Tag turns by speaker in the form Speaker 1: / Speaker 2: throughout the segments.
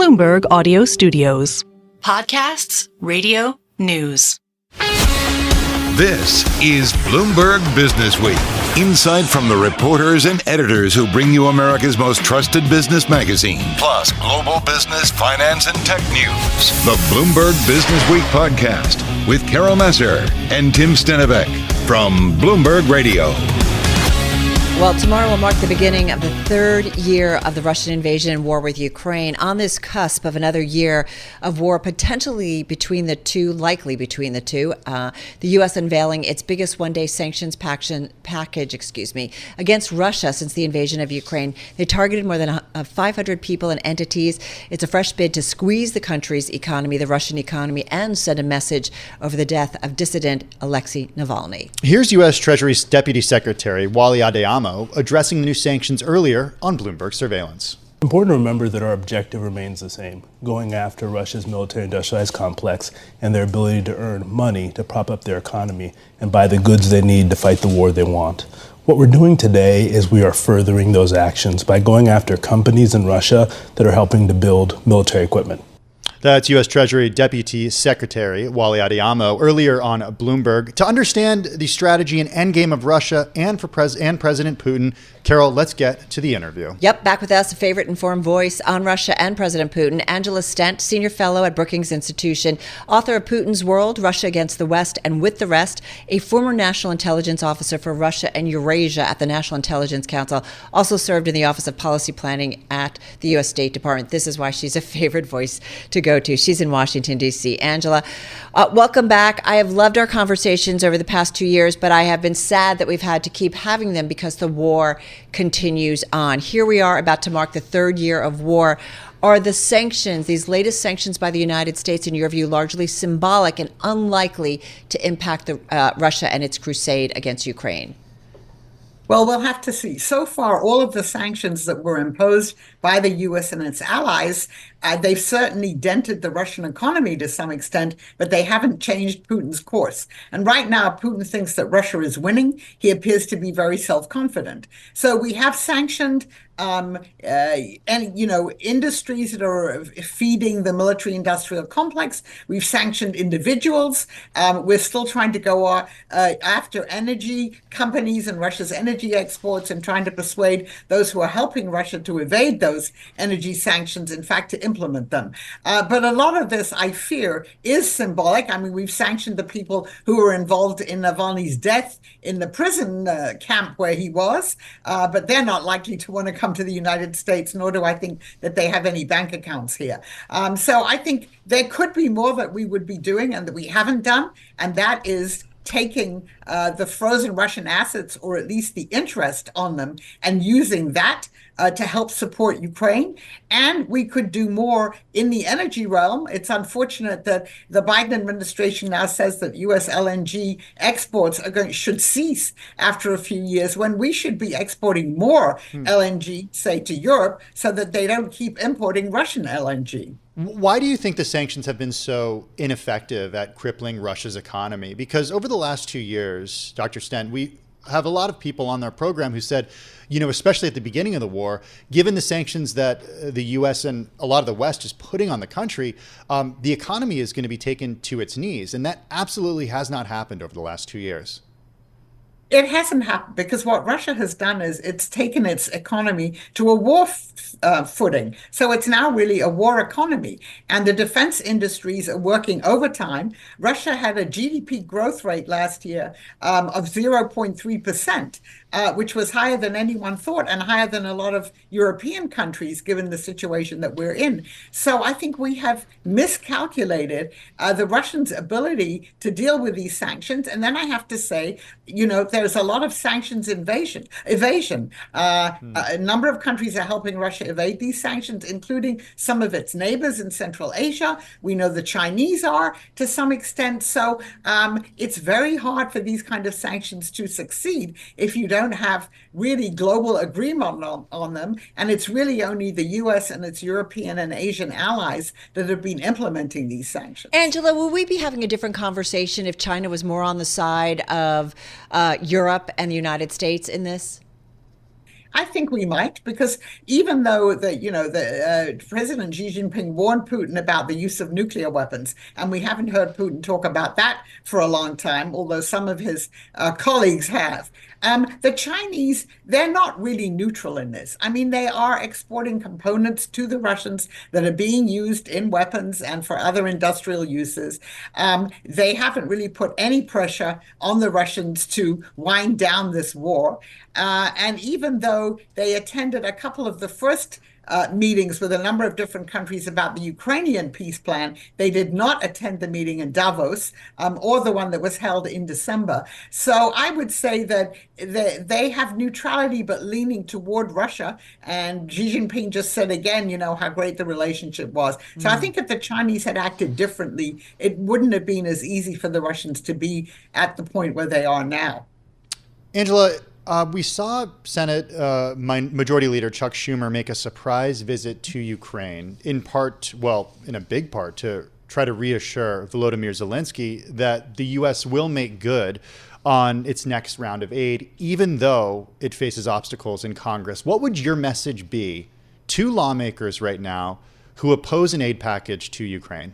Speaker 1: Bloomberg Audio Studios.
Speaker 2: Podcasts, radio, news.
Speaker 3: This is Bloomberg Businessweek. Insight from the reporters and editors who bring you America's most trusted business magazine, plus global business, finance, and tech news. The Bloomberg Businessweek podcast with Carol Massar and Tim Stenovec from Bloomberg Radio.
Speaker 4: Well, tomorrow will mark the beginning of the third year of the Russian invasion and war with Ukraine. On this cusp of another year of war, potentially between the two, likely between the two, the U.S. unveiling its biggest one-day sanctions package against Russia since the invasion of Ukraine. They targeted more than 500 people and entities. It's a fresh bid to squeeze the country's economy, the Russian economy, and send a message over the death of dissident Alexei Navalny.
Speaker 5: Here's U.S. Treasury's Deputy Secretary Wally Adeyemo addressing the new sanctions earlier on Bloomberg Surveillance.
Speaker 6: It's important to remember that our objective remains the same, going after Russia's military-industrialized complex and their ability to earn money to prop up their economy and buy the goods they need to fight the war they want. What we're doing today is we are furthering those actions by going after companies in Russia that are helping to build military equipment.
Speaker 5: That's U.S. Treasury Deputy Secretary Wally Adeyemo earlier on Bloomberg. To understand the strategy and endgame of Russia and for President Putin, Carol, let's get to the interview.
Speaker 4: Yep, back with us, a favorite informed voice on Russia and President Putin, Angela Stent, Senior Fellow at Brookings Institution, author of Putin's World, Russia Against the West and With the Rest, a former National Intelligence Officer for Russia and Eurasia at the National Intelligence Council, also served in the Office of Policy Planning at the U.S. State Department. This is why she's a favorite voice to go to. She's in Washington, D.C. Angela, welcome back. I have loved our conversations over the past 2 years, but I have been sad that we've had to keep having them because the war continues on. Here we are about to mark the third year of war. Are the sanctions, these latest sanctions by the United States, in your view, largely symbolic and unlikely to impact Russia and its crusade against Ukraine?
Speaker 7: Well, we'll have to see. So far, all of the sanctions that were imposed by the U.S. and its allies, they've certainly dented the Russian economy to some extent, but they haven't changed Putin's course. And right now, Putin thinks that Russia is winning. He appears to be very self-confident. So we have sanctioned industries that are feeding the military-industrial complex. We've sanctioned individuals. We're still trying to go after energy companies and Russia's energy exports and trying to persuade those who are helping Russia to evade those energy sanctions, in fact, to implement them. But a lot of this, I fear, is symbolic. I mean, we've sanctioned the people who were involved in Navalny's death in the prison camp where he was, but they're not likely to want to come to the United States, nor do I think that they have any bank accounts here. So I think there could be more that we would be doing and that we haven't done, and that is taking the frozen Russian assets, or at least the interest on them, and using that to help support Ukraine. And we could do more in the energy realm. It's unfortunate that the Biden administration now says that U.S. LNG exports should cease after a few years, when we should be exporting more LNG, say, to Europe, so that they don't keep importing Russian LNG.
Speaker 5: Why do you think the sanctions have been so ineffective at crippling Russia's economy? Because over the last 2 years, Dr. Stent, we have a lot of people on their program who said, especially at the beginning of the war, given the sanctions that the U.S. and a lot of the West is putting on the country, the economy is going to be taken to its knees. And that absolutely has not happened over the last 2 years.
Speaker 7: It hasn't happened because what Russia has done is it's taken its economy to a war footing. So it's now really a war economy. And the defense industries are working overtime. Russia had a GDP growth rate last year of 0.3%, which was higher than anyone thought and higher than a lot of European countries, given the situation that we're in. So I think we have miscalculated the Russians' ability to deal with these sanctions. And then I have to say, there's a lot of sanctions evasion. A number of countries are helping Russia evade these sanctions, including some of its neighbors in Central Asia. We know the Chinese are to some extent. So it's very hard for these kind of sanctions to succeed if you don't have really global agreement on them. And it's really only the U.S. and its European and Asian allies that have been implementing these sanctions.
Speaker 4: Angela, will we be having a different conversation if China was more on the side of Europe and the United States in this?
Speaker 7: I think we might, because even though President Xi Jinping warned Putin about the use of nuclear weapons, and we haven't heard Putin talk about that for a long time, although some of his colleagues have. The Chinese, they're not really neutral in this. I mean, they are exporting components to the Russians that are being used in weapons and for other industrial uses. They haven't really put any pressure on the Russians to wind down this war. And even though they attended a couple of the first meetings with a number of different countries about the Ukrainian peace plan, they did not attend the meeting in Davos or the one that was held in December. So I would say that they have neutrality, but leaning toward Russia. And Xi Jinping just said again, how great the relationship was. So I think if the Chinese had acted differently, it wouldn't have been as easy for the Russians to be at the point where they are now.
Speaker 5: Angela, we saw Senate Majority Leader Chuck Schumer make a surprise visit to Ukraine, in a big part, to try to reassure Volodymyr Zelensky that the U.S. will make good on its next round of aid, even though it faces obstacles in Congress. What would your message be to lawmakers right now who oppose an aid package to Ukraine?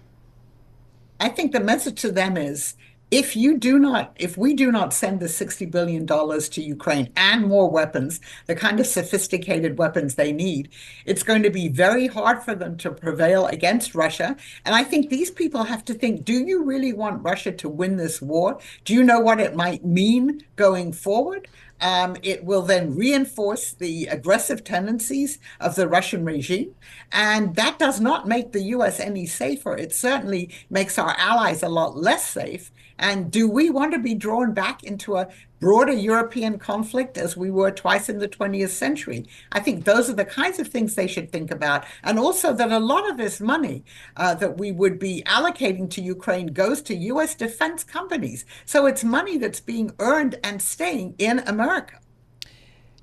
Speaker 7: I think the message to them is, if we do not send the $60 billion to Ukraine and more weapons, the kind of sophisticated weapons they need, it's going to be very hard for them to prevail against Russia. And I think these people have to think, do you really want Russia to win this war? Do you know what it might mean going forward? It will then reinforce the aggressive tendencies of the Russian regime. And that does not make the U.S. any safer. It certainly makes our allies a lot less safe. And do we want to be drawn back into a broader European conflict as we were twice in the 20th century? I think those are the kinds of things they should think about. And also that a lot of this money that we would be allocating to Ukraine goes to U.S. defense companies. So it's money that's being earned and staying in America.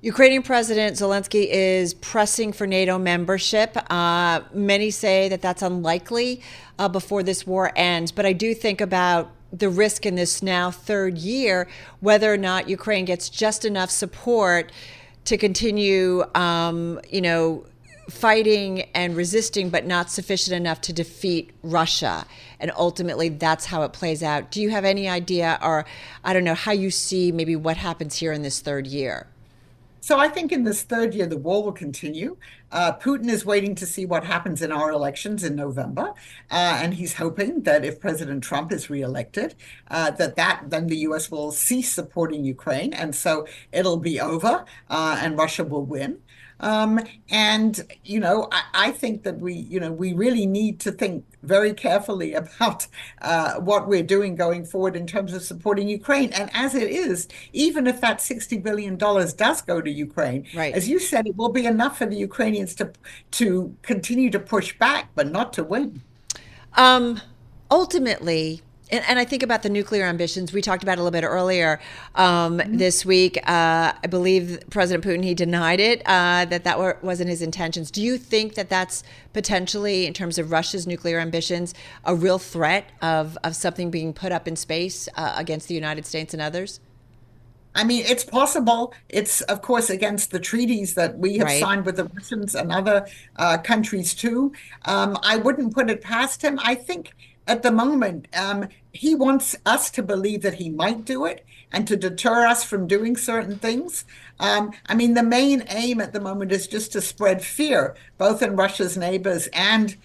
Speaker 4: Ukrainian President Zelensky is pressing for NATO membership. Many say that that's unlikely before this war ends. But I do think about the risk in this now third year, whether or not Ukraine gets just enough support to continue, fighting and resisting, but not sufficient enough to defeat Russia. And ultimately, that's how it plays out. Do you have any idea, or I don't know, how you see maybe what happens here in this third year?
Speaker 7: So I think in this third year, the war will continue. Putin is waiting to see what happens in our elections in November. And he's hoping that if President Trump is reelected, then the U.S. will cease supporting Ukraine. And so it'll be over and Russia will win. I think that we really need to think very carefully about what we're doing going forward in terms of supporting Ukraine. And as it is, even if that $60 billion does go to Ukraine,
Speaker 4: right,
Speaker 7: as you said, it will be enough for the Ukrainians to continue to push back, but not to win.
Speaker 4: Ultimately, and I think about the nuclear ambitions we talked about a little bit earlier this week. I believe President Putin, he denied it, that wasn't his intentions. Do you think that that's potentially, in terms of Russia's nuclear ambitions, a real threat of something being put up in space against the United States and others?
Speaker 7: I mean, it's possible. It's, of course, against the treaties that we have
Speaker 4: right,
Speaker 7: signed with the Russians and other countries, too. I wouldn't put it past him. I think at the moment, he wants us to believe that he might do it and to deter us from doing certain things. The main aim at the moment is just to spread fear, both in Russia's neighbors and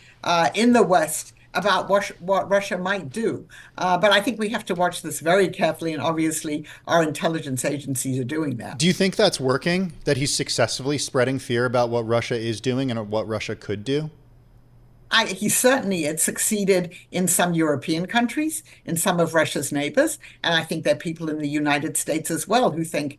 Speaker 7: in the West, about what Russia might do. But I think we have to watch this very carefully, and obviously our intelligence agencies are doing that.
Speaker 5: Do you think that's working, that he's successfully spreading fear about what Russia is doing and what Russia could do?
Speaker 7: He certainly had succeeded in some European countries, in some of Russia's neighbors. And I think there are people in the United States as well who think,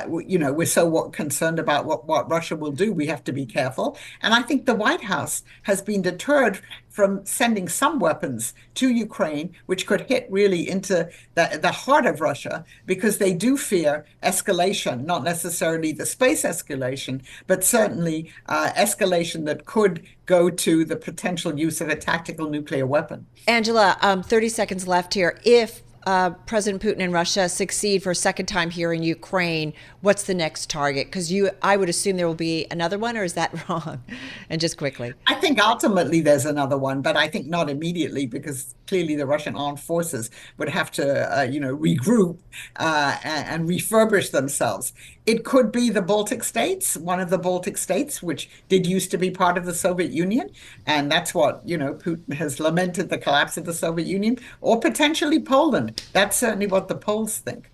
Speaker 7: we're so concerned about what Russia will do, we have to be careful. And I think the White House has been deterred from sending some weapons to Ukraine, which could hit really into the heart of Russia, because they do fear escalation, not necessarily the space escalation, but certainly escalation that could go to the potential use of a tactical nuclear weapon.
Speaker 4: Angela, 30 seconds left here. If President Putin and Russia succeed for a second time here in Ukraine, what's the next target? Because I would assume there will be another one, or is that wrong? And just quickly.
Speaker 7: I think ultimately there's another one, but I think not immediately, because clearly the Russian armed forces would have to, regroup and refurbish themselves. It could be the Baltic states, one of the Baltic states, which did used to be part of the Soviet Union. And that's what, Putin has lamented, the collapse of the Soviet Union, or potentially Poland. That's certainly what the Poles think.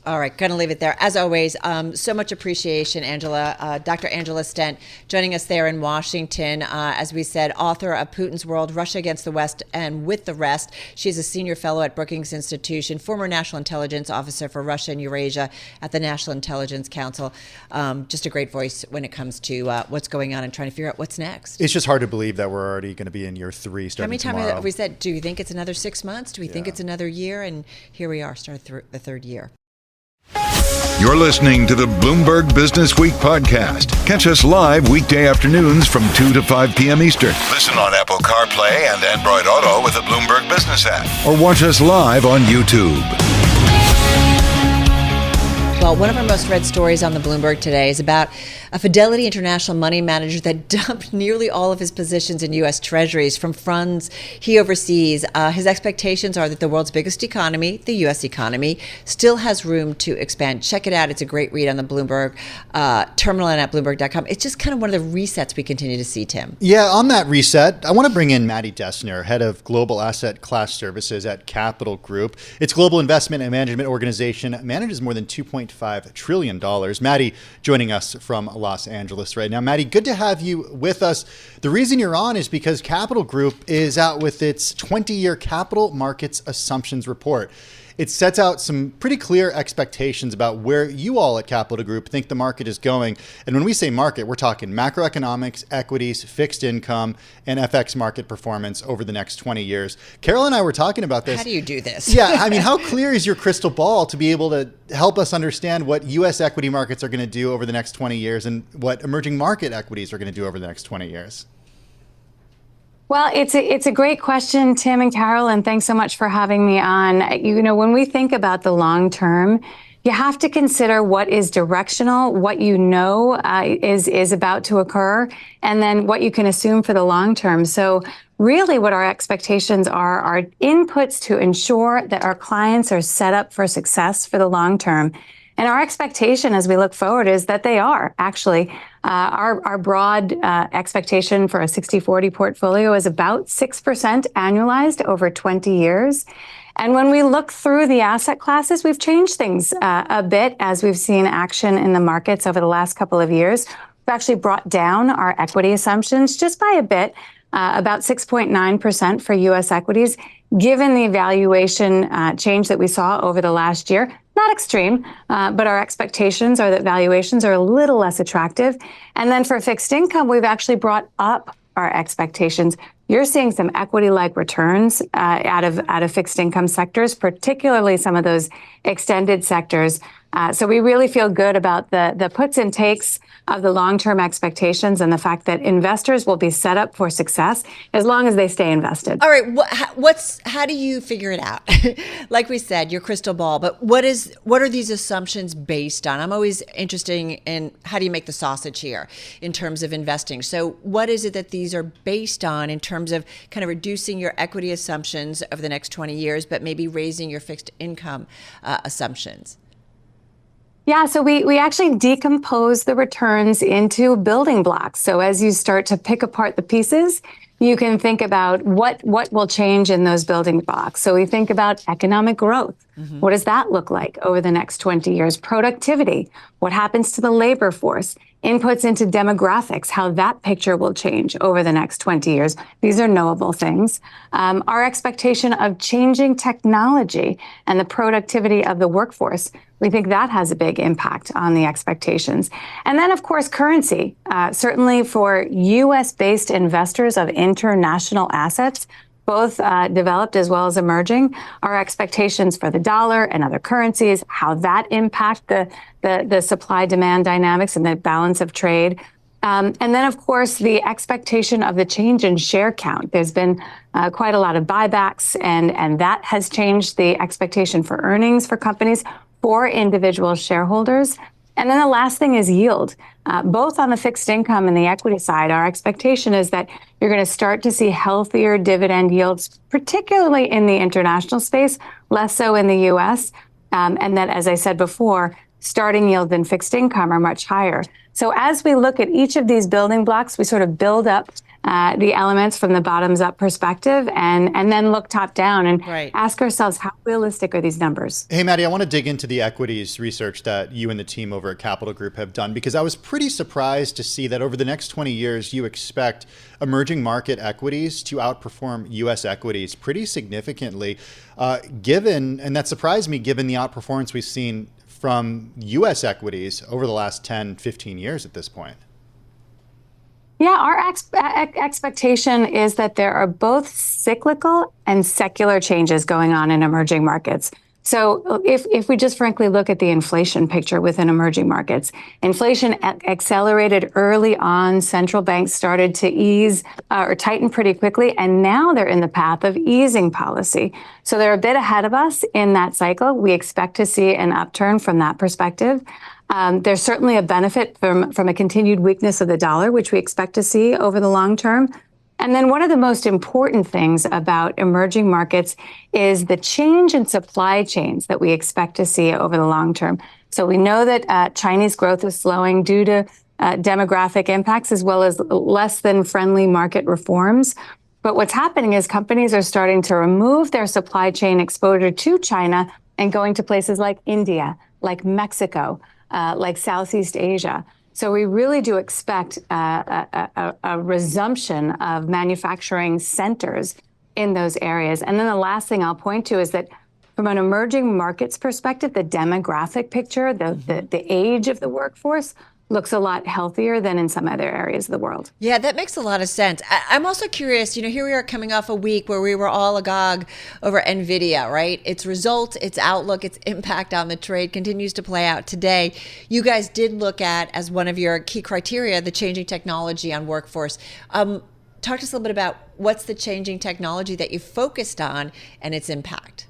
Speaker 4: All right, going to leave it there. As always, so much appreciation, Angela. Dr. Angela Stent joining us there in Washington. As we said, author of Putin's World, Russia Against the West and With the Rest. She's a senior fellow at Brookings Institution, former National Intelligence Officer for Russia and Eurasia at the National Intelligence Council. Just a great voice when it comes to what's going on and trying to figure out what's next.
Speaker 5: It's just hard to believe that we're already going to be in year 3 starting tomorrow. How many times
Speaker 4: have we said, do you think it's another 6 months? Do we think it's another year? And here we are, starting the third year.
Speaker 3: You're listening to the Bloomberg Businessweek podcast. Catch us live weekday afternoons from 2 to 5 p.m. Eastern. Listen on Apple CarPlay and Android Auto with the Bloomberg Business app. Or watch us live on YouTube.
Speaker 4: Well, one of our most read stories on the Bloomberg today is about a Fidelity International money manager that dumped nearly all of his positions in U.S. Treasuries from funds he oversees. His expectations are that the world's biggest economy, the U.S. economy, still has room to expand. Check it out. It's a great read on the Bloomberg terminal and at Bloomberg.com. It's just kind of one of the resets we continue to see, Tim.
Speaker 5: Yeah, on that reset, I want to bring in Maddi Dessner, head of Global Asset Class Services at Capital Group. Its global investment and management organization manages more than $2.5 trillion. Maddi joining us from Los Angeles right now. Maddi, good to have you with us. The reason you're on is because Capital Group is out with its 20-year capital markets assumptions report. It sets out some pretty clear expectations about where you all at Capital Group think the market is going. And when we say market, we're talking macroeconomics, equities, fixed income, and FX market performance over the next 20 years. Carol and I were talking about this.
Speaker 4: How do you do this?
Speaker 5: Yeah, I mean, how clear is your crystal ball to be able to help us understand what U.S. equity markets are going to do over the next 20 years and what emerging market equities are going to do over the next 20 years?
Speaker 8: Well, it's a great question, Tim and Carol, and thanks so much for having me on. When we think about the long term, you have to consider what is directional, what is about to occur, and then what you can assume for the long term. So really what our expectations are inputs to ensure that our clients are set up for success for the long term. And our expectation as we look forward is that they are actually. Our broad expectation for a 60-40 portfolio is about 6% annualized over 20 years. And when we look through the asset classes, we've changed things a bit as we've seen action in the markets over the last couple of years. We've actually brought down our equity assumptions just by a bit, about 6.9% for U.S. equities, given the valuation change that we saw over the last year. Not extreme, but our expectations are that valuations are a little less attractive. And then for fixed income, we've actually brought up our expectations. You're seeing some equity-like returns out of fixed income sectors, particularly some of those extended sectors. So we really feel good about the puts and takes of the long-term expectations and the fact that investors will be set up for success as long as they stay invested.
Speaker 4: All right, how do you figure it out? Like we said, your crystal ball, but what are these assumptions based on? I'm always interested in how do you make the sausage here in terms of investing. So what is it that these are based on in terms of kind of reducing your equity assumptions over the next 20 years, but maybe raising your fixed income assumptions?
Speaker 8: Yeah, so we actually decompose the returns into building blocks. So as you start to pick apart the pieces, you can think about what will change in those building blocks. So we think about economic growth. Mm-hmm. What does that look like over the next 20 years? Productivity. What happens to the labor force? Inputs into demographics, how that picture will change over the next 20 years. These are knowable things. Our expectation of changing technology and the productivity of the workforce, we think that has a big impact on the expectations. And then, of course, currency. Certainly for U.S.-based investors of international assets, both developed as well as emerging, our expectations for the dollar and other currencies, how that impact the supply-demand dynamics and the balance of trade. And then, of course, the expectation of the change in share count. There's been quite a lot of buybacks, and that has changed the expectation for earnings for companies, for individual shareholders. And then the last thing is yield. Both on the fixed income and the equity side, our expectation is that you're going to start to see healthier dividend yields, particularly in the international space, less so in the U.S. And that, as I said before, starting yield and fixed income are much higher. So as we look at each of these building blocks, we sort of build up the elements from the bottoms up perspective and then look top down and ask ourselves, how realistic are these numbers?
Speaker 5: Hey, Maddi, I want to dig into the equities research that you and the team over at Capital Group have done, because I was pretty surprised to see that over the next 20 years, you expect emerging market equities to outperform U.S. equities pretty significantly, and that surprised me given the outperformance we've seen from U.S. equities over the last 10, 15 years at this point.
Speaker 8: Yeah, our expectation is that there are both cyclical and secular changes going on in emerging markets. So if we just frankly look at the inflation picture within emerging markets, inflation accelerated early on. Central banks started to ease or tighten pretty quickly, and now they're in the path of easing policy. So they're a bit ahead of us in that cycle. We expect to see an upturn from that perspective. There's certainly a benefit from a continued weakness of the dollar, which we expect to see over the long term. And then one of the most important things about emerging markets is the change in supply chains that we expect to see over the long term. So we know that Chinese growth is slowing due to demographic impacts as well as less than friendly market reforms. But what's happening is companies are starting to remove their supply chain exposure to China and going to places like India, like Mexico, like Southeast Asia. So we really do expect a resumption of manufacturing centers in those areas. And then the last thing I'll point to is that from an emerging markets perspective, the demographic picture, the age of the workforce looks a lot healthier than in some other areas of the world.
Speaker 4: Yeah, that makes a lot of sense. I'm also curious, here we are coming off a week where we were all agog over NVIDIA, right? Its results, its outlook, its impact on the trade continues to play out today. You guys did look at, as one of your key criteria, the changing technology on workforce. Talk to us a little bit about what's the changing technology that you focused on and its impact.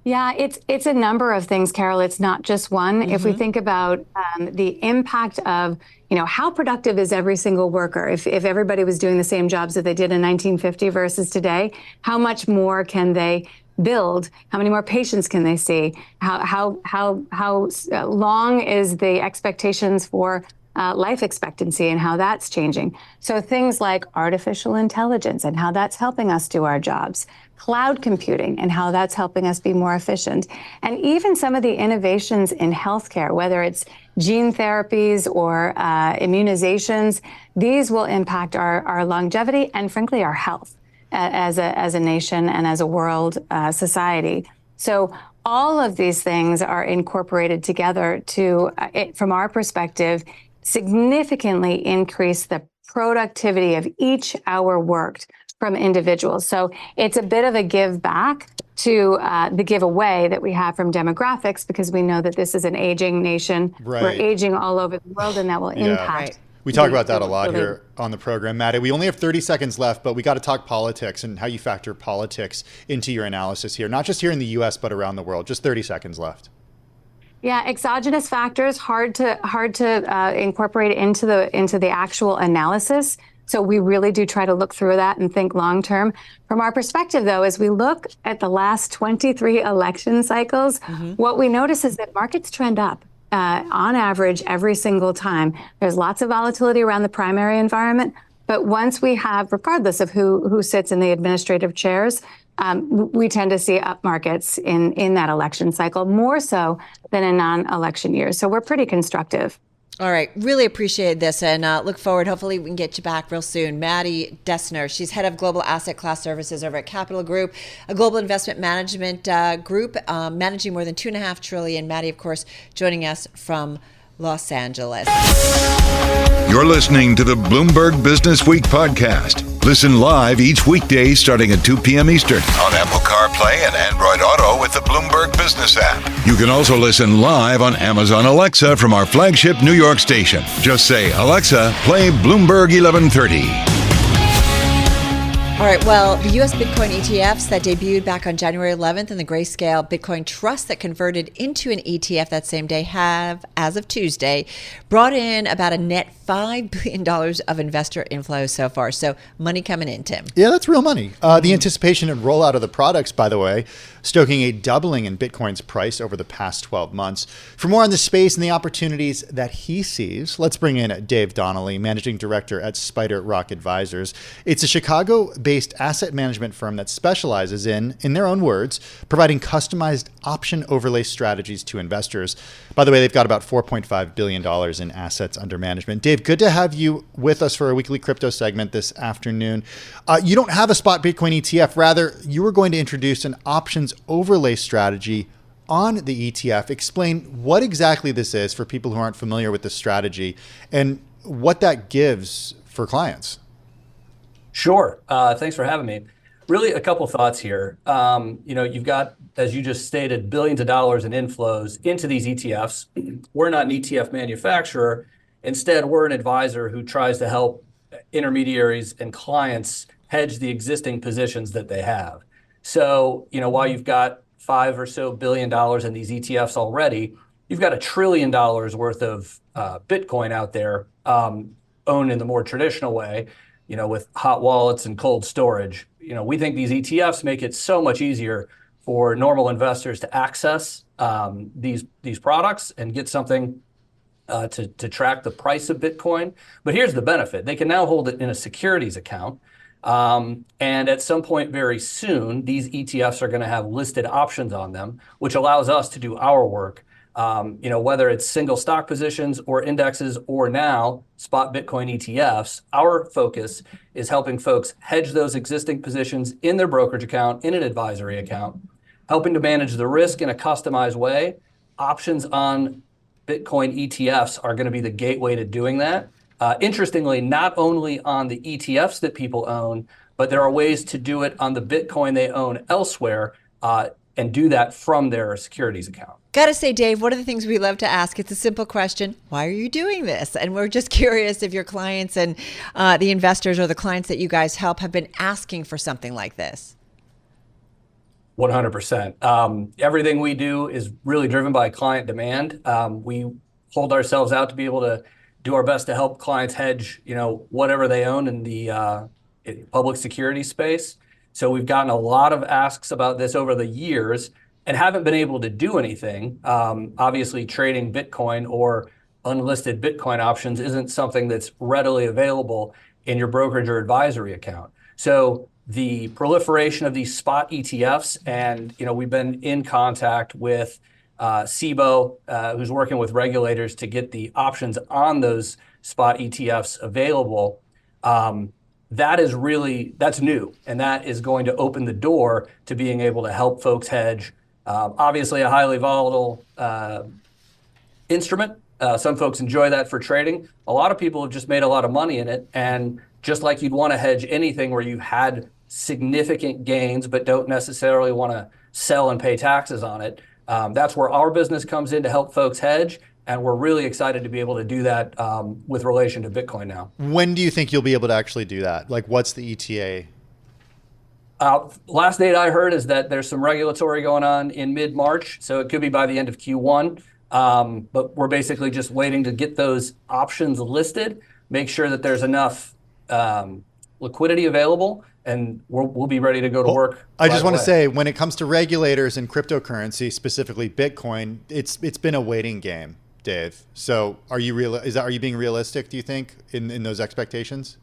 Speaker 8: Yeah, it's a number of things, Carol. It's not just one. If we think about the impact of, how productive is every single worker? If everybody was doing the same jobs that they did in 1950 versus today, how much more can they build? How many more patients can they see? How long is the expectations for life expectancy and how that's changing? So things like artificial intelligence and how that's helping us do our jobs, cloud computing and how that's helping us be more efficient, and even some of the innovations in healthcare, whether it's gene therapies or immunizations, these will impact our longevity and frankly our health as a nation and as a world society. So all of these things are incorporated together to, from our perspective, significantly increase the productivity of each hour worked from individuals. So it's a bit of a give back to the giveaway that we have from demographics, because we know that this is an aging nation.
Speaker 5: Right.
Speaker 8: We're aging all over the world, and that will impact.
Speaker 5: We talk about that a lot here on the program, Maddi. We only have 30 seconds left, but we got to talk politics and how you factor politics into your analysis here, not just here in the U.S., but around the world. Just 30 seconds left.
Speaker 8: Yeah, exogenous factors, hard to incorporate into the actual analysis. So we really do try to look through that and think long term. From our perspective, though, as we look at the last 23 election cycles, what we notice is that markets trend up on average every single time. There's lots of volatility around the primary environment, but once we have, regardless of who sits in the administrative chairs, we tend to see up markets in that election cycle, more so than in non-election years. So we're pretty constructive.
Speaker 4: All right. Really appreciate this and look forward. Hopefully we can get you back real soon. Maddi Dessner, she's head of global asset class services over at Capital Group, a global investment management group managing more than $2.5 trillion. Maddi, of course, joining us from Los Angeles.
Speaker 3: You're listening to the Bloomberg Businessweek podcast. Listen live each weekday starting at 2 p.m. Eastern on Apple CarPlay and Android Auto with the Bloomberg Business app. You can also listen live on Amazon Alexa from our flagship New York station. Just say, Alexa, play Bloomberg 1130.
Speaker 4: All right, well, the U.S. Bitcoin ETFs that debuted back on January 11th and the Grayscale Bitcoin Trust that converted into an ETF that same day have, as of Tuesday, brought in about a net $5 billion of investor inflow so far. So money coming in, Tim.
Speaker 5: Yeah, that's real money. The anticipation and rollout of the products, by the way, stoking a doubling in Bitcoin's price over the past 12 months. For more on the space and the opportunities that he sees, let's bring in Dave Donnelly, Managing Director at SpiderRock Advisors. It's a Chicago-based asset management firm that specializes in their own words, providing customized option overlay strategies to investors. By the way, they've got about $4.5 billion in assets under management. Dave, good to have you with us for a weekly crypto segment this afternoon. You don't have a spot Bitcoin ETF. Rather, you were going to introduce an options overlay strategy on the ETF. Explain what exactly this is for people who aren't familiar with the strategy and what that gives for clients.
Speaker 9: Sure. Thanks for having me. Really, a couple thoughts here. You've got, as you just stated, billions of dollars in inflows into these ETFs. We're not an ETF manufacturer. Instead, we're an advisor who tries to help intermediaries and clients hedge the existing positions that they have. So, while you've got $5 or so billion in these ETFs already, you've got $1 trillion worth of Bitcoin out there owned in the more traditional way, with hot wallets and cold storage. We think these ETFs make it so much easier for normal investors to access these products and get something to track the price of Bitcoin. But here's the benefit. They can now hold it in a securities account. And at some point very soon, these ETFs are going to have listed options on them, which allows us to do our work. Whether it's single stock positions or indexes or now spot Bitcoin ETFs, our focus is helping folks hedge those existing positions in their brokerage account, in an advisory account, helping to manage the risk in a customized way. Options on Bitcoin ETFs are going to be the gateway to doing that. Interestingly, not only on the ETFs that people own, but there are ways to do it on the Bitcoin they own elsewhere and do that from their securities account.
Speaker 4: Gotta say, Dave, one of the things we love to ask, it's a simple question: why are you doing this? And we're just curious if your clients and the investors or the clients that you guys help have been asking for something like this.
Speaker 9: 100%. Everything we do is really driven by client demand. We hold ourselves out to be able to do our best to help clients hedge, whatever they own in the public security space. So we've gotten a lot of asks about this over the years and haven't been able to do anything. Obviously, trading Bitcoin or unlisted Bitcoin options isn't something that's readily available in your brokerage or advisory account. So the proliferation of these spot ETFs, and we've been in contact with SIBO, who's working with regulators to get the options on those spot ETFs available. That's new, and that is going to open the door to being able to help folks hedge. Obviously, a highly volatile instrument. Some folks enjoy that for trading. A lot of people have just made a lot of money in it, and just like you'd want to hedge anything where you had significant gains but don't necessarily want to sell and pay taxes on it, that's where our business comes in to help folks hedge. And we're really excited to be able to do that with relation to Bitcoin now.
Speaker 5: When do you think you'll be able to actually do that? Like, what's the ETA?
Speaker 9: Last date I heard is that there's some regulatory going on in mid-March, so it could be by the end of Q1. But we're basically just waiting to get those options listed, make sure that there's enough liquidity available, and we'll be ready to go to work.
Speaker 5: I just want to say, when it comes to regulators and cryptocurrency, specifically Bitcoin, it's been a waiting game, Dave. So are you being realistic, do you think, in those expectations?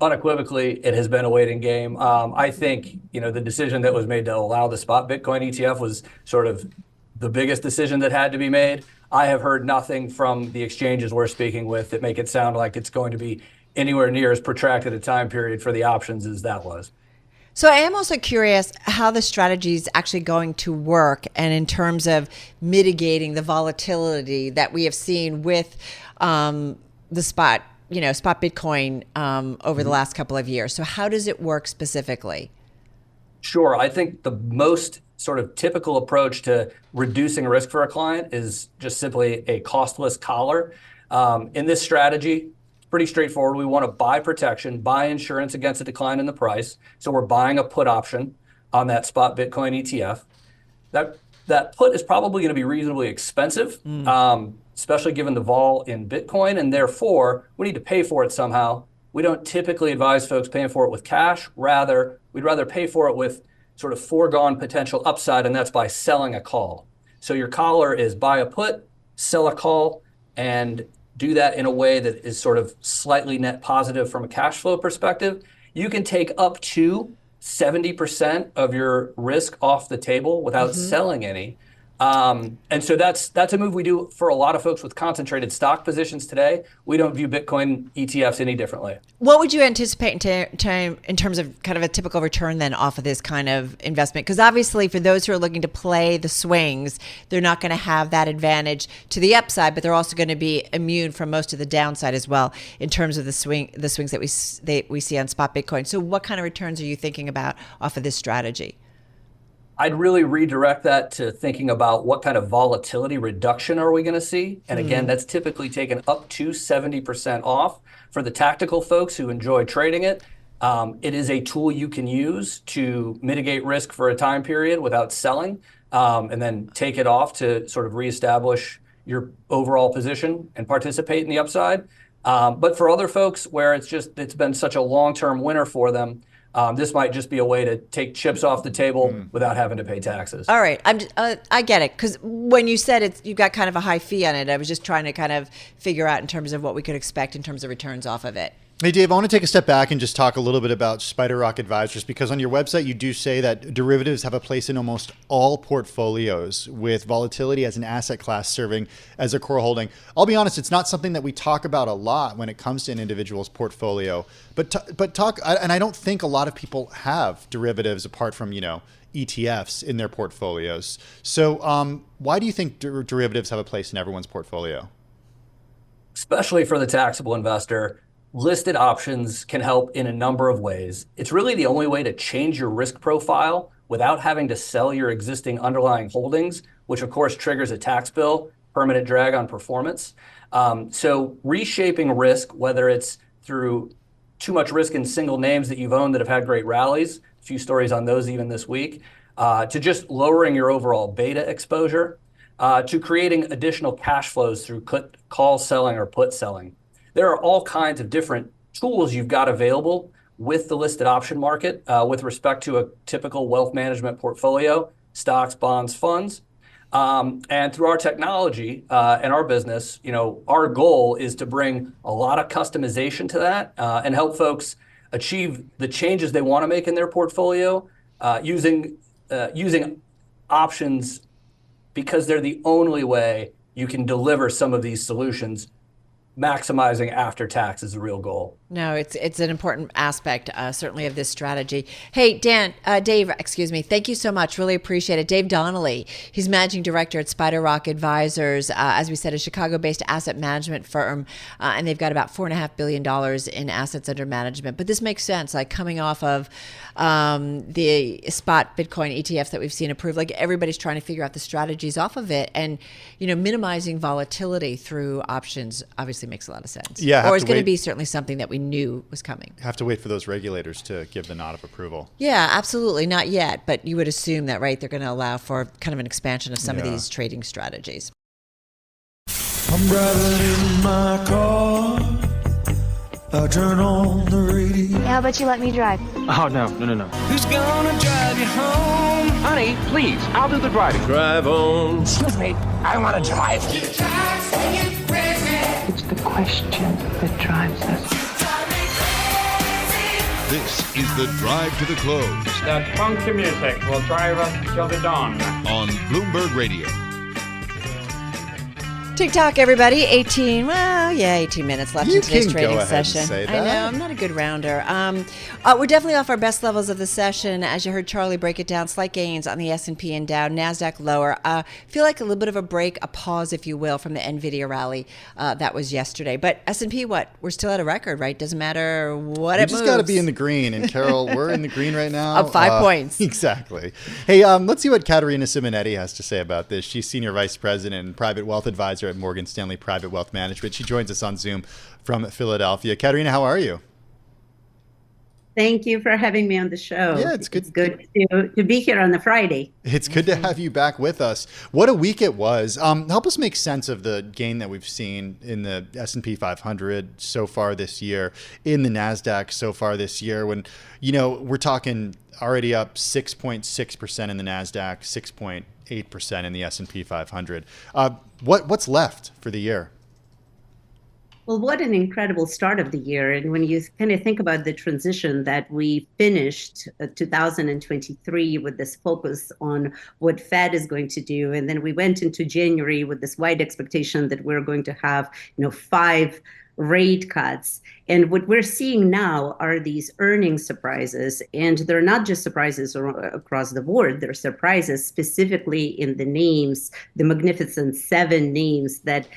Speaker 9: Unequivocally, it has been a waiting game. I think, the decision that was made to allow the spot Bitcoin ETF was sort of the biggest decision that had to be made. I have heard nothing from the exchanges we're speaking with that make it sound like it's going to be anywhere near as protracted a time period for the options as that was.
Speaker 4: So I am also curious how the strategy is actually going to work, and in terms of mitigating the volatility that we have seen with the spot spot Bitcoin over the last couple of years. So how does it work specifically?
Speaker 9: Sure. I think the most sort of typical approach to reducing risk for a client is just simply a costless collar. In this strategy, it's pretty straightforward. We want to buy protection, buy insurance against a decline in the price. So we're buying a put option on that spot Bitcoin ETF. That put is probably going to be reasonably expensive, especially given the vol in Bitcoin, and therefore we need to pay for it somehow. We don't typically advise folks paying for it with cash. We'd rather pay for it with sort of foregone potential upside, and that's by selling a call. So your collar is buy a put, sell a call, and do that in a way that is sort of slightly net positive from a cash flow perspective. You can take up to 70% of your risk off the table without selling any. And so that's a move we do for a lot of folks with concentrated stock positions today. We don't view Bitcoin ETFs any differently.
Speaker 4: What would you anticipate in terms of kind of a typical return then off of this kind of investment? Because obviously for those who are looking to play the swings, they're not going to have that advantage to the upside, but they're also going to be immune from most of the downside as well in terms of the swings that we see on spot Bitcoin. So what kind of returns are you thinking about off of this strategy?
Speaker 9: I'd really redirect that to thinking about what kind of volatility reduction are we going to see. And again, that's typically taken up to 70% off. For the tactical folks who enjoy trading it, it is a tool you can use to mitigate risk for a time period without selling, and then take it off to sort of reestablish your overall position and participate in the upside. But for other folks where it's been such a long-term winner for them, this might just be a way to take chips off the table without having to pay taxes.
Speaker 4: All right. I get it. Because when you said you've got kind of a high fee on it, I was just trying to kind of figure out in terms of what we could expect in terms of returns off of it.
Speaker 5: Hey, Dave, I want to take a step back and just talk a little bit about SpiderRock Advisors, because on your website, you do say that derivatives have a place in almost all portfolios, with volatility as an asset class serving as a core holding. I'll be honest, it's not something that we talk about a lot when it comes to an individual's portfolio. But I don't think a lot of people have derivatives apart from, ETFs in their portfolios. So why do you think derivatives have a place in everyone's portfolio?
Speaker 9: Especially for the taxable investor, listed options can help in a number of ways. It's really the only way to change your risk profile without having to sell your existing underlying holdings, which of course triggers a tax bill, permanent drag on performance. So reshaping risk, whether it's through too much risk in single names that you've owned that have had great rallies, a few stories on those even this week, to just lowering your overall beta exposure, to creating additional cash flows through call selling or put selling. There are all kinds of different tools you've got available with the listed option market with respect to a typical wealth management portfolio, stocks, bonds, funds. And through our technology and our business, our goal is to bring a lot of customization to that and help folks achieve the changes they want to make in their portfolio using options, because they're the only way you can deliver some of these solutions. Maximizing after tax is the real goal.
Speaker 4: No, it's an important aspect, certainly, of this strategy. Hey, Dave, thank you so much. Really appreciate it. Dave Donnelly, he's managing director at SpiderRock Advisors, as we said, a Chicago-based asset management firm, and they've got about $4.5 billion in assets under management. But this makes sense, like coming off of the spot Bitcoin ETFs that we've seen approved. Like everybody's trying to figure out the strategies off of it, and minimizing volatility through options obviously makes a lot of sense.
Speaker 5: Yeah,
Speaker 4: or it's going to be certainly something that we knew was coming.
Speaker 5: Have to wait for those regulators to give the nod of approval.
Speaker 4: Yeah, absolutely. Not yet, but you would assume that, right, they're going to allow for kind of an expansion of some of these trading strategies.
Speaker 10: I'm driving in my car, I turn on the radio.
Speaker 11: How about you let me drive?
Speaker 12: Oh, no.
Speaker 10: Who's gonna drive you home?
Speaker 12: Honey, please, I'll do the driving.
Speaker 10: Drive on.
Speaker 12: Excuse me, I want to drive.
Speaker 13: It's the question that drives us.
Speaker 3: This is the Drive to the Close.
Speaker 14: That funky music will drive us till the dawn.
Speaker 3: On Bloomberg Radio.
Speaker 4: TikTok, everybody. 18 minutes left in today's trading session.
Speaker 5: Say that.
Speaker 4: I know, I'm not a good rounder. We're definitely off our best levels of the session. As you heard Charlie break it down, slight gains on the S&P and Dow, NASDAQ lower. Feel like a little bit of a break, a pause, if you will, from the NVIDIA rally that was yesterday. But S&P, what? We're still at a record, right? Doesn't matter what it moves.
Speaker 5: We just got to be in the green. And Carol, we're in the green right now.
Speaker 4: Up 5 points.
Speaker 5: Exactly. Hey, let's see what Katerina Simonetti has to say about this. She's Senior Vice President and Private Wealth Advisor at Morgan Stanley Private Wealth Management. She joins us on Zoom from Philadelphia. Katerina, how are you?
Speaker 11: Thank you for having me on the show.
Speaker 5: Yeah, it's good.
Speaker 11: It's good to be here on a Friday.
Speaker 5: It's good to have you back with us. What a week it was. Help us make sense of the gain that we've seen in the S&P 500 so far this year, in the NASDAQ so far this year, when, we're talking already up 6.6% in the NASDAQ, 6.8% in the S&P 500. What's left for the year?
Speaker 11: Well, what an incredible start of the year. And when you kind of think about the transition that we finished 2023 with this focus on what Fed is going to do, and then we went into January with this wide expectation that we're going to have, 5 rate cuts. And what we're seeing now are these earnings surprises. And they're not just surprises across the board. They're surprises specifically in the names, the magnificent 7 names that,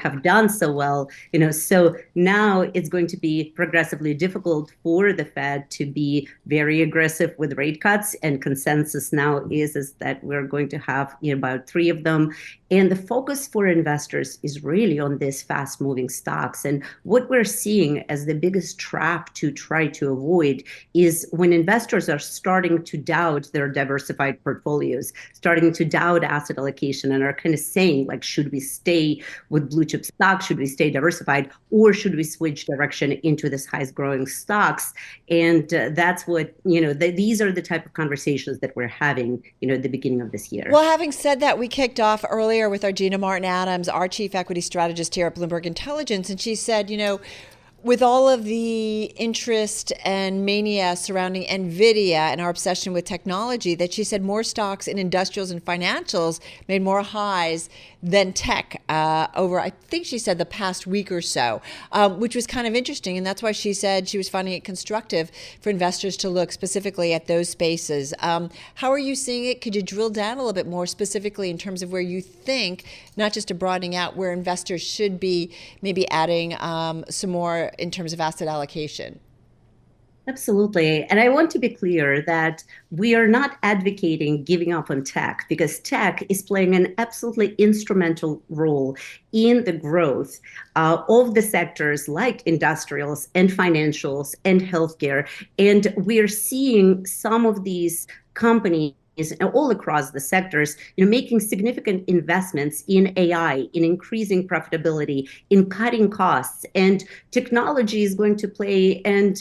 Speaker 11: have done so well. So now it's going to be progressively difficult for the Fed to be very aggressive with rate cuts. And consensus now is that we're going to have about 3 of them. And the focus for investors is really on these fast moving stocks. And what we're seeing as the biggest trap to try to avoid is when investors are starting to doubt their diversified portfolios, starting to doubt asset allocation, and are kind of saying, like, should we stay with blue chip stocks? Should we stay diversified? Or should we switch direction into this highest growing stocks? And that's what, these are the type of conversations that we're having, at the beginning of this year.
Speaker 4: Well, having said that, we kicked off earlier with our Gina Martin Adams, our chief equity strategist here at Bloomberg Intelligence, and she said, with all of the interest and mania surrounding NVIDIA and our obsession with technology, that she said more stocks in industrials and financials made more highs than tech over, I think she said, the past week or so, which was kind of interesting. And that's why she said she was finding it constructive for investors to look specifically at those spaces. How are you seeing it? Could you drill down a little bit more specifically in terms of where you think, not just a broadening out, where investors should be maybe adding some more in terms of asset allocation?
Speaker 11: Absolutely. And I want to be clear that we are not advocating giving up on tech, because tech is playing an absolutely instrumental role in the growth of the sectors like industrials and financials and healthcare. And we're seeing some of these companies all across the sectors, making significant investments in AI, in increasing profitability, in cutting costs, and technology is going to play an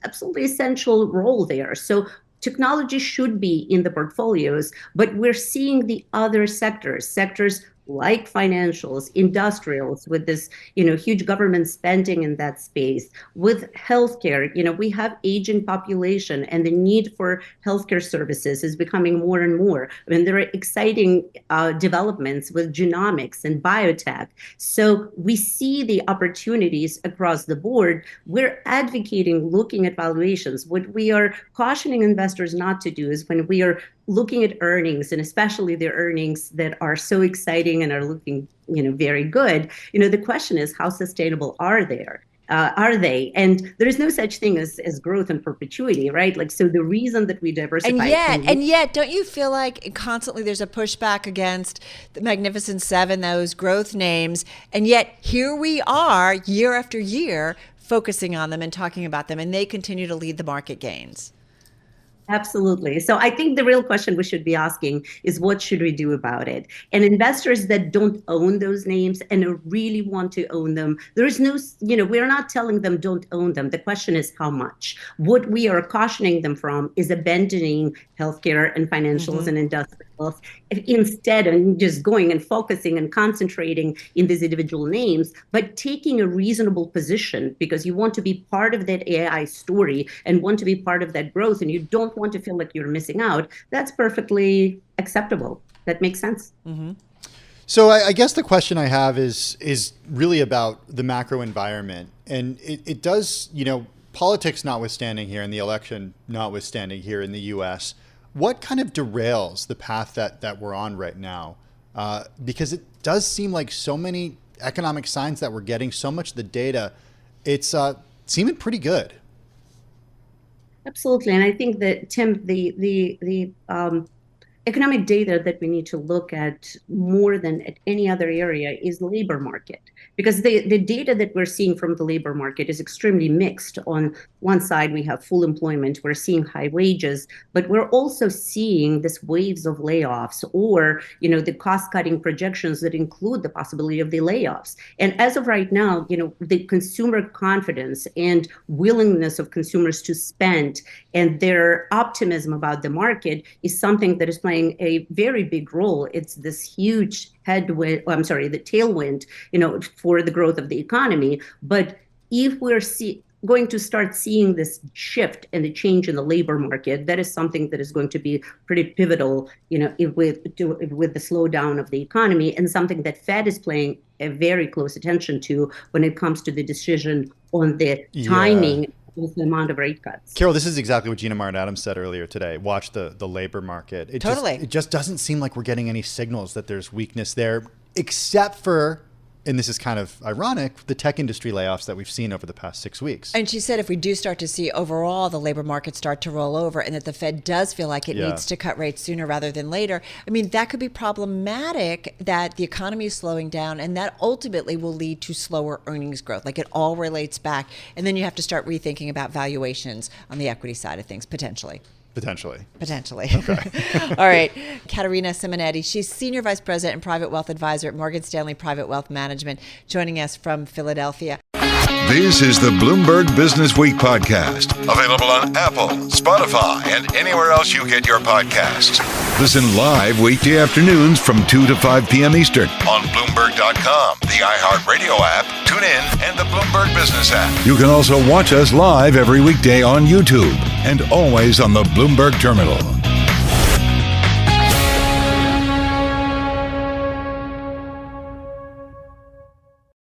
Speaker 11: absolutely essential role there. So technology should be in the portfolios, but we're seeing the other sectors like financials, industrials, with this, huge government spending in that space, with healthcare. We have aging population, and the need for healthcare services is becoming more and more. I mean, there are exciting developments with genomics and biotech. So we see the opportunities across the board. We're advocating looking at valuations. What we are cautioning investors not to do is, when we are looking at earnings, and especially the earnings that are so exciting and are looking, very good, the question is, how sustainable are they? And there is no such thing as growth in perpetuity, right? Like, so the reason that we diversify.
Speaker 4: And yet, don't you feel like constantly there's a pushback against the Magnificent Seven, those growth names, and yet here we are year after year focusing on them and talking about them, and they continue to lead the market gains?
Speaker 11: Absolutely. So I think the real question we should be asking is, what should we do about it? And investors that don't own those names and really want to own them, there is no, we're not telling them don't own them. The question is how much. What we are cautioning them from is abandoning healthcare and financials and industrials, instead of just going and focusing and concentrating in these individual names, but taking a reasonable position, because you want to be part of that AI story and want to be part of that growth, and you don't want to feel like you're missing out. That's perfectly acceptable. That makes sense.
Speaker 5: So I guess the question I have is really about the macro environment. And it does, politics notwithstanding here and the election notwithstanding here in the U.S., what kind of derails the path that we're on right now? Because it does seem like so many economic signs that we're getting, so much of the data, it's seeming pretty good.
Speaker 11: Absolutely. And I think that, Tim, the economic data that we need to look at more than at any other area is the labor market, because the data that we're seeing from the labor market is extremely mixed. On one side, we have full employment, we're seeing high wages, but we're also seeing this waves of layoffs or, the cost-cutting projections that include the possibility of the layoffs. And as of right now, the consumer confidence and willingness of consumers to spend and their optimism about the market is something that is playing a very big role. It's this huge the tailwind, for the growth of the economy. But if we're going to start seeing this shift and the change in the labor market, that is something that is going to be pretty pivotal, with the slowdown of the economy, and something that Fed is paying a very close attention to when it comes to the decision on the timing with the amount of rate cuts.
Speaker 5: Carol, this is exactly what Gina Martin Adams said earlier today. Watch the labor market. It just doesn't seem like we're getting any signals that there's weakness there, except for, and this is kind of ironic, the tech industry layoffs that we've seen over the past 6 weeks.
Speaker 4: And she said if we do start to see overall the labor market start to roll over and that the Fed does feel like it needs to cut rates sooner rather than later, that could be problematic, that the economy is slowing down, and that ultimately will lead to slower earnings growth. Like, it all relates back. And then you have to start rethinking about valuations on the equity side of things, potentially.
Speaker 5: Potentially.
Speaker 4: Okay. All right. Katerina Simonetti, she's Senior Vice President and Private Wealth Advisor at Morgan Stanley Private Wealth Management, joining us from Philadelphia.
Speaker 3: This is the Bloomberg Businessweek podcast, available on Apple, Spotify, and anywhere else you get your podcasts. Listen live weekday afternoons from 2 to 5 p.m. Eastern on Bloomberg.com, the iHeartRadio app, TuneIn, and the Bloomberg Business app. You can also watch us live every weekday on YouTube and always on the Bloomberg Terminal.